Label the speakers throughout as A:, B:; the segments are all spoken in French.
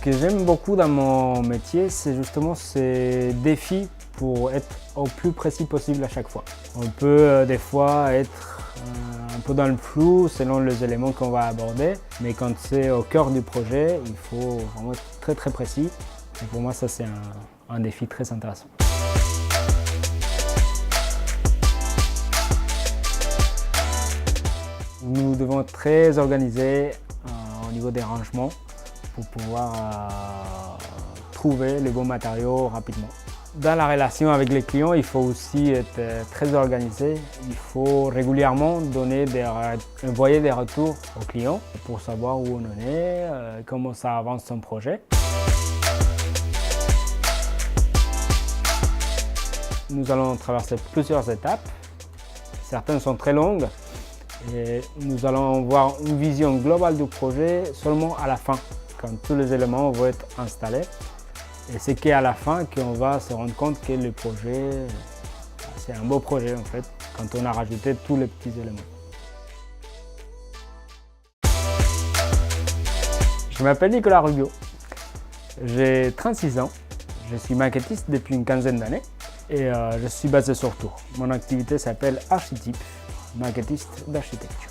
A: que j'aime beaucoup dans mon métier, c'est justement ces défis pour être au plus précis possible à chaque fois. On peut des fois être un peu dans le flou selon les éléments qu'on va aborder, mais quand c'est au cœur du projet, il faut vraiment être très précis. Et pour moi, ça c'est un défi très intéressant. Nous devons être très organisés au niveau des rangements pour pouvoir trouver les bons matériaux rapidement. Dans la relation avec les clients, il faut aussi être très organisé. Il faut régulièrement envoyer des retours aux clients pour savoir où on en est, comment ça avance son projet. Nous allons traverser plusieurs étapes. Certaines sont très longues et nous allons avoir une vision globale du projet seulement à la fin, quand tous les éléments vont être installés. Et c'est qu'à la fin qu'on va se rendre compte que le projet, c'est un beau projet en fait, quand on a rajouté tous les petits éléments. Je m'appelle Nicolas Rubio, j'ai 36 ans, je suis maquettiste depuis une quinzaine d'années et je suis basé sur Tours. Mon activité s'appelle Architype, maquettiste d'architecture.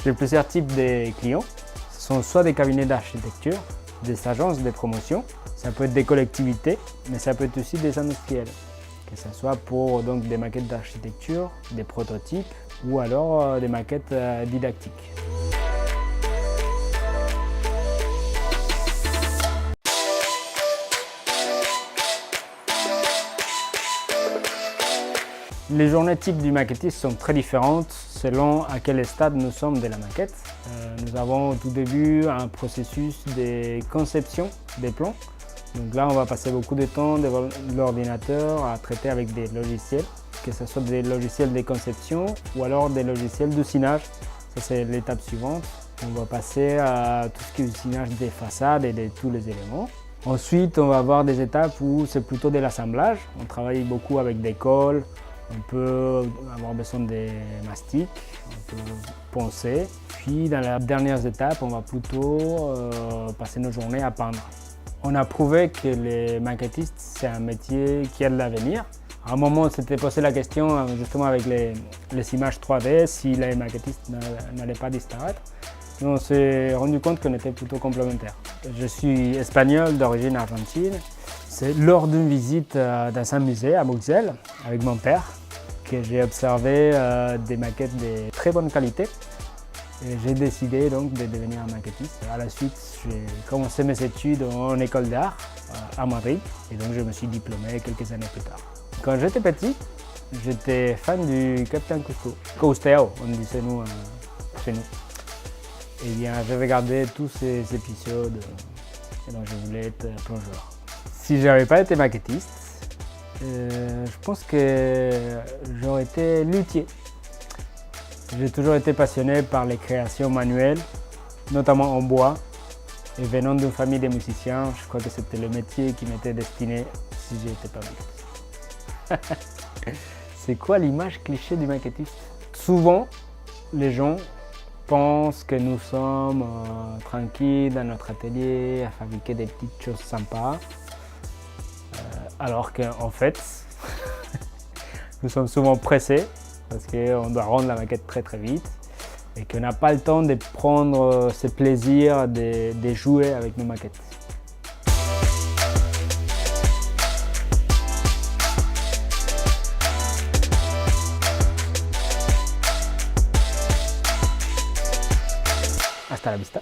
A: J'ai plusieurs types de clients, ce sont soit des cabinets d'architecture, des agences de promotion, ça peut être des collectivités, mais ça peut être aussi des industriels, que ce soit pour donc, des maquettes d'architecture, des prototypes ou alors des maquettes didactiques. Les journées types du maquettiste sont très différentes selon à quel stade nous sommes de la maquette. Nous avons au tout début un processus de conception des plans. Donc là, on va passer beaucoup de temps devant l'ordinateur à traiter avec des logiciels, que ce soit des logiciels de conception ou alors des logiciels d'usinage. Ça, c'est l'étape suivante. On va passer à tout ce qui est usinage des façades et de tous les éléments. Ensuite, on va avoir des étapes où c'est plutôt de l'assemblage. On travaille beaucoup avec des cols. On peut avoir besoin de mastiques, on peut poncer. Puis dans les dernières étapes, on va plutôt passer nos journées à peindre. On a prouvé que les maquettistes, c'est un métier qui a de l'avenir. À un moment, on s'était posé la question justement avec les images 3D, si les maquettistes n'allaient pas disparaître. Et on s'est rendu compte qu'on était plutôt complémentaires. Je suis espagnol d'origine argentine. C'est lors d'une visite dans un musée à Bruxelles avec mon père que j'ai observé des maquettes de très bonne qualité. Et j'ai décidé donc de devenir un maquettiste. À la suite, j'ai commencé mes études en école d'art à Madrid et donc je me suis diplômé quelques années plus tard. Quand j'étais petit, j'étais fan du Capitaine Cousteau. Cousteau, on disait nous chez nous. Et bien, j'ai regardé tous ces épisodes et donc je voulais être plongeur. Si je n'avais pas été maquettiste, je pense que j'aurais été luthier. J'ai toujours été passionné par les créations manuelles, notamment en bois. Et venant d'une famille de musiciens, je crois que c'était le métier qui m'était destiné si je n'étais pas maquettiste. C'est quoi l'image cliché du maquettiste? Souvent, les gens pensent que nous sommes tranquilles dans notre atelier à fabriquer des petites choses sympas. Alors qu'en fait, nous sommes souvent pressés parce qu'on doit rendre la maquette très vite et qu'on n'a pas le temps de prendre ce plaisir de jouer avec nos maquettes. Hasta la vista.